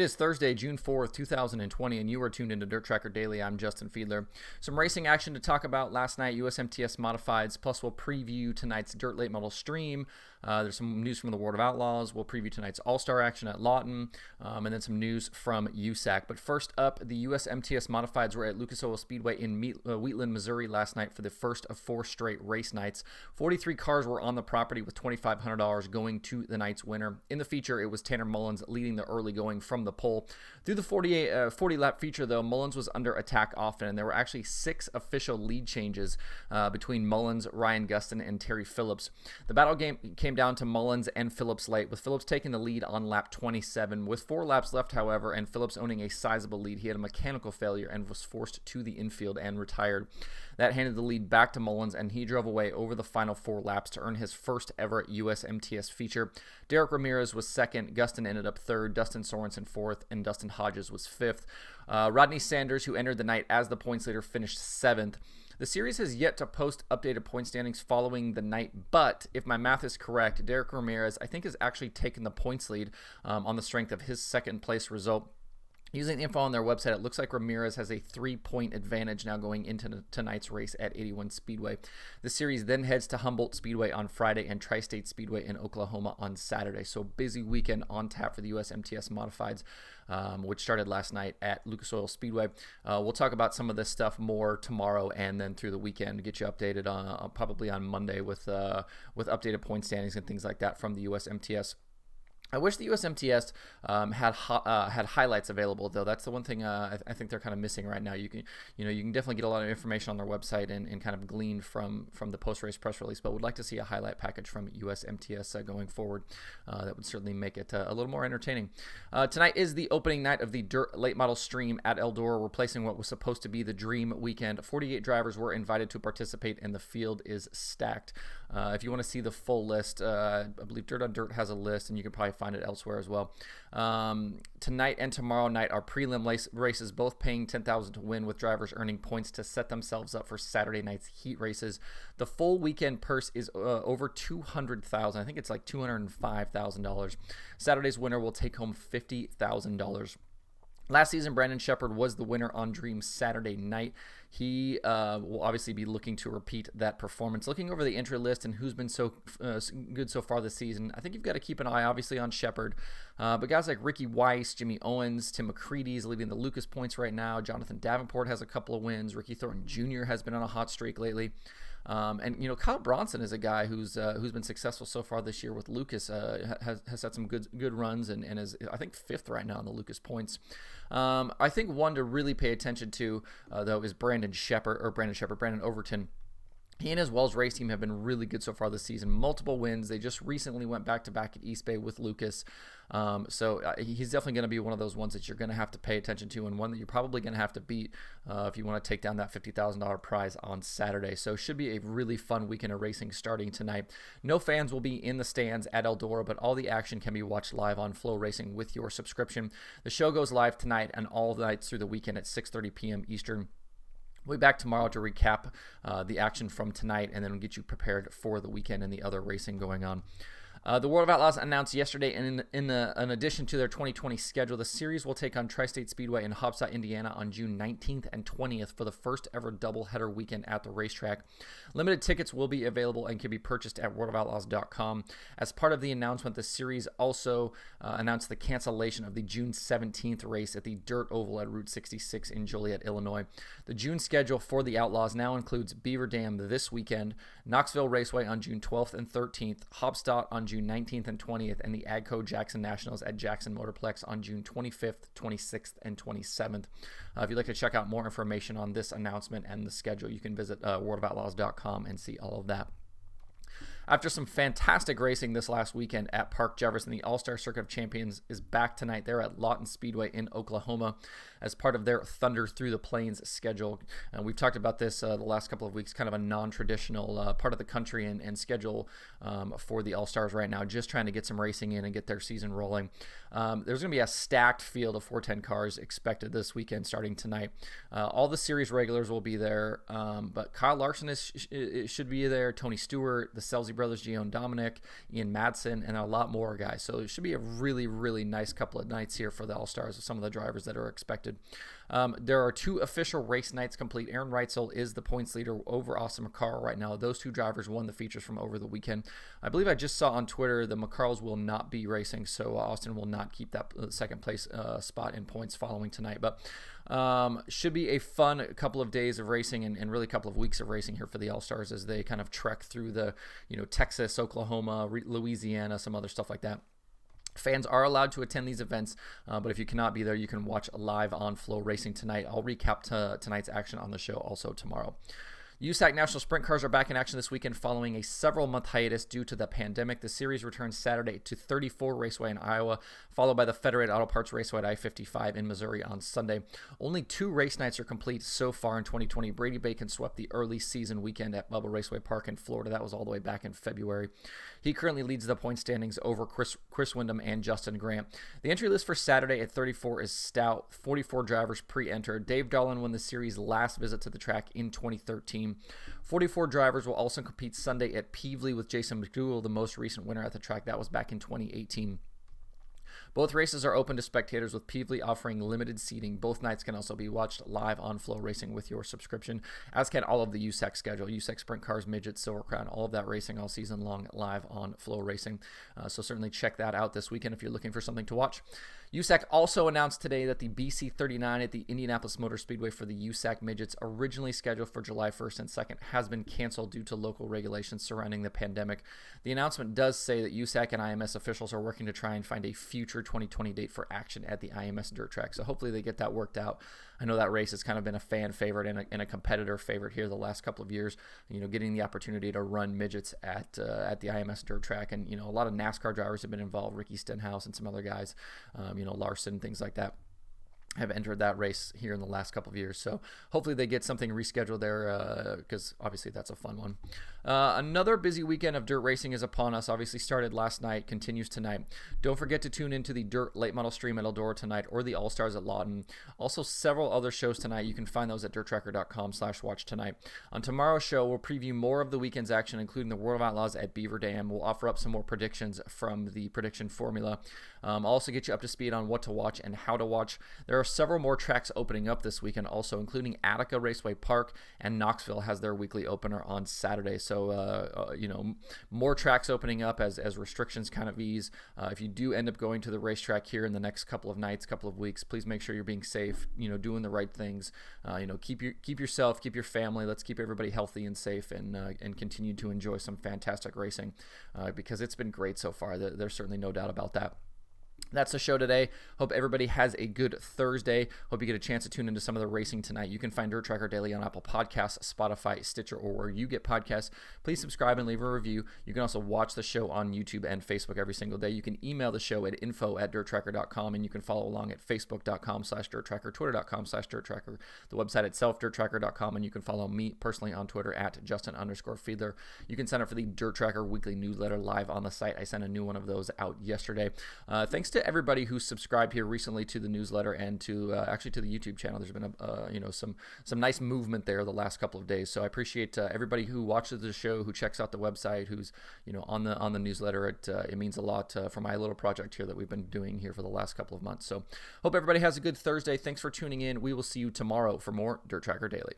It is Thursday, June 4th, 2020, and you are tuned into DIRTRACKR Daily. I'm Justin Fiedler. Some racing action to talk about last night, USMTS Modifieds, plus we'll preview tonight's Dirt Late Model Stream. There's some news from the World of Outlaws. We'll preview tonight's All-Star action at Lawton, and then some news from USAC. But first up, the USMTS Modifieds were at Lucas Oil Speedway in Wheatland, Missouri last night for the first of 4 straight race nights. 43 cars were on the property with $2,500 going to the night's winner. In the feature, it was Tanner Mullens leading the early going from the pole. Through the 40-lap feature, though, Mullens was under attack often, and there were actually 6 official lead changes between Mullens, Ryan Gustin, and Terry Phillips. The battle game came down to Mullens and Phillips late, with Phillips taking the lead on lap 27. With 4 laps left, however, and Phillips owning a sizable lead, he had a mechanical failure and was forced to the infield and retired. That handed the lead back to Mullens, and he drove away over the final 4 laps to earn his first ever USMTS feature. Derek Ramirez was second, Gustin ended up third, Dustin Sorensen fourth, and Dustin Hodges was fifth. Rodney Sanders, who entered the night as the points leader, finished 7th. The series has yet to post updated point standings following the night, but if my math is correct, Derek Ramirez, I think, has actually taken the points lead on the strength of his second place result. Using the info on their website, it looks like Ramirez has a 3-point advantage now going into tonight's race at 81 Speedway. The series then heads to Humboldt Speedway on Friday and Tri-State Speedway in Oklahoma on Saturday. So busy weekend on tap for the USMTS Modifieds, which started last night at Lucas Oil Speedway. We'll talk about some of this stuff more tomorrow and then through the weekend to get you updated on probably on Monday with updated point standings and things like that from the USMTS. I wish the USMTS had highlights available, though. That's the one thing I think they're kind of missing right now. You can definitely get a lot of information on their website and kind of glean from the post-race press release, but would like to see a highlight package from USMTS going forward. That would certainly make it a little more entertaining. Tonight is the opening night of the Dirt Late Model Stream at Eldora, replacing what was supposed to be the Dream Weekend. 48 drivers were invited to participate, and the field is stacked. If you want to see the full list, I believe Dirt on Dirt has a list, and you can probably find it elsewhere as well. Tonight and tomorrow night are prelim races, both paying $10,000 to win, with drivers earning points to set themselves up for Saturday night's heat races. The full weekend purse is over $200,000. I think it's like $205,000. Saturday's winner will take home $50,000. Last season, Brandon Shepard was the winner on Dream Saturday night. He will obviously be looking to repeat that performance. Looking over the entry list and who's been so good so far this season, I think you've got to keep an eye, obviously, on Shepard. But guys like Ricky Weiss, Jimmy Owens, Tim McCready is leading the Lucas points right now. Jonathan Davenport has a couple of wins. Ricky Thornton Jr. has been on a hot streak lately. And Kyle Bronson is a guy who's been successful so far this year with Lucas. Has had some good runs and is, I think, 5th right now in the Lucas points. I think one to really pay attention to though is Brandon Overton. He and his Wells race team have been really good so far this season. Multiple wins. They just recently went back-to-back at East Bay with Lucas. So he's definitely going to be one of those ones that you're going to have to pay attention to, and one that you're probably going to have to beat if you want to take down that $50,000 prize on Saturday. So should be a really fun weekend of racing starting tonight. No fans will be in the stands at Eldora, but all the action can be watched live on Flow Racing with your subscription. The show goes live tonight and all nights through the weekend at 6:30 p.m. Eastern. We'll be back tomorrow to recap the action from tonight and then we'll get you prepared for the weekend and the other racing going on. The World of Outlaws announced yesterday, in addition to their 2020 schedule, the series will take on Tri-State Speedway in Haubstadt, Indiana on June 19th and 20th for the first ever doubleheader weekend at the racetrack. Limited tickets will be available and can be purchased at worldofoutlaws.com. As part of the announcement, the series also announced the cancellation of the June 17th race at the Dirt Oval at Route 66 in Joliet, Illinois. The June schedule for the Outlaws now includes Beaver Dam this weekend, Knoxville Raceway on June 12th and 13th, Haubstadt on June 19th and 20th, and the AGCO Jackson Nationals at Jackson Motorplex on June 25th, 26th, and 27th. If you'd like to check out more information on this announcement and the schedule, you can visit worldofoutlaws.com and see all of that. After some fantastic racing this last weekend at Park Jefferson, the All-Star Circuit of Champions is back tonight. They're at Lawton Speedway in Oklahoma as part of their Thunder Through the Plains schedule. And we've talked about this the last couple of weeks, kind of a non-traditional part of the country and schedule for the All-Stars right now, just trying to get some racing in and get their season rolling. There's going to be a stacked field of 410 cars expected this weekend starting tonight. All the series regulars will be there, but Kyle Larson should be there, Tony Stewart, the Selzy brothers, Gio and Dominic, Ian Madsen, and a lot more guys. So it should be a really, really nice couple of nights here for the All-Stars of some of the drivers that are expected. There are 2 official race nights complete. Aaron Reitzel is the points leader over Austin McCarl right now. Those 2 drivers won the features from over the weekend. I believe I just saw on Twitter the McCarls will not be racing, so Austin will not keep that second place spot in points following tonight. But should be a fun couple of days of racing and really a couple of weeks of racing here for the All-Stars as they kind of trek through the, Texas, Oklahoma, Louisiana, some other stuff like that. Fans are allowed to attend these events, but if you cannot be there, you can watch live on Flow Racing tonight. I'll recap tonight's action on the show also tomorrow. USAC National Sprint Cars are back in action this weekend following a several-month hiatus due to the pandemic. The series returns Saturday to 34 Raceway in Iowa, followed by the Federated Auto Parts Raceway at I-55 in Missouri on Sunday. Only 2 race nights are complete so far in 2020. Brady Bacon swept the early season weekend at Bubba Raceway Park in Florida. That was all the way back in February. He currently leads the point standings over Chris Windham and Justin Grant. The entry list for Saturday at 34 is stout. 44 drivers pre-entered. Dave Dolan won the series' last visit to the track in 2013. 44 drivers will also compete Sunday at Peevely with Jason McDougall, the most recent winner at the track. That was back in 2018. Both races are open to spectators, with Peevely offering limited seating. Both nights can also be watched live on Flow Racing with your subscription, as can all of the USAC schedule. USAC Sprint Cars, Midgets, Silver Crown, all of that racing all season long live on Flow Racing. So certainly check that out this weekend if you're looking for something to watch. USAC also announced today that the BC39 at the Indianapolis Motor Speedway for the USAC Midgets, originally scheduled for July 1st and 2nd, has been canceled due to local regulations surrounding the pandemic. The announcement does say that USAC and IMS officials are working to try and find a future 2020 date for action at the IMS dirt track. So hopefully they get that worked out. I know that race has kind of been a fan favorite and a competitor favorite here the last couple of years, getting the opportunity to run midgets at the IMS dirt track. And, a lot of NASCAR drivers have been involved, Ricky Stenhouse and some other guys, Larson, things like that, have entered that race here in the last couple of years. So hopefully they get something rescheduled there because obviously that's a fun one. Another busy weekend of dirt racing is upon us. Obviously started last night, continues tonight. Don't forget to tune into the Dirt Late Model Stream at Eldora tonight or the All-Stars at Lawton. Also several other shows tonight. You can find those at DIRTRACKR.com/watch tonight. On tomorrow's show, we'll preview more of the weekend's action, including the World of Outlaws at Beaver Dam. We'll offer up some more predictions from the prediction formula. I'll also get you up to speed on what to watch and how to watch. There are several more tracks opening up this weekend also, including Attica Raceway Park, and Knoxville has their weekly opener on Saturday. So, more tracks opening up as restrictions kind of ease. If you do end up going to the racetrack here in the next couple of nights, couple of weeks, please make sure you're being safe, doing the right things. Keep yourself, keep your family. Let's keep everybody healthy and safe and continue to enjoy some fantastic racing because it's been great so far. There's certainly no doubt about that. That's the show today. Hope everybody has a good Thursday. Hope you get a chance to tune into some of the racing tonight. You can find DIRTRACKR Daily on Apple Podcasts, Spotify, Stitcher, or where you get podcasts. Please subscribe and leave a review. You can also watch the show on YouTube and Facebook every single day. You can email the show at info@dirttracker.com, and you can follow along at facebook.com/dirttracker, twitter.com/dirttracker, the website itself, dirttracker.com, and you can follow me personally on Twitter at Justin_Fiedler. You can sign up for the Dirt Tracker weekly newsletter live on the site. I sent a new one of those out yesterday. Thanks to everybody who subscribed here recently to the newsletter and to actually to the YouTube channel. There's been some nice movement there the last couple of days. So I appreciate everybody who watches the show, who checks out the website, who's on the newsletter. It means a lot for my little project here that we've been doing here for the last couple of months. So hope everybody has a good Thursday. Thanks for tuning in. We will see you tomorrow for more DIRTRACKR Daily.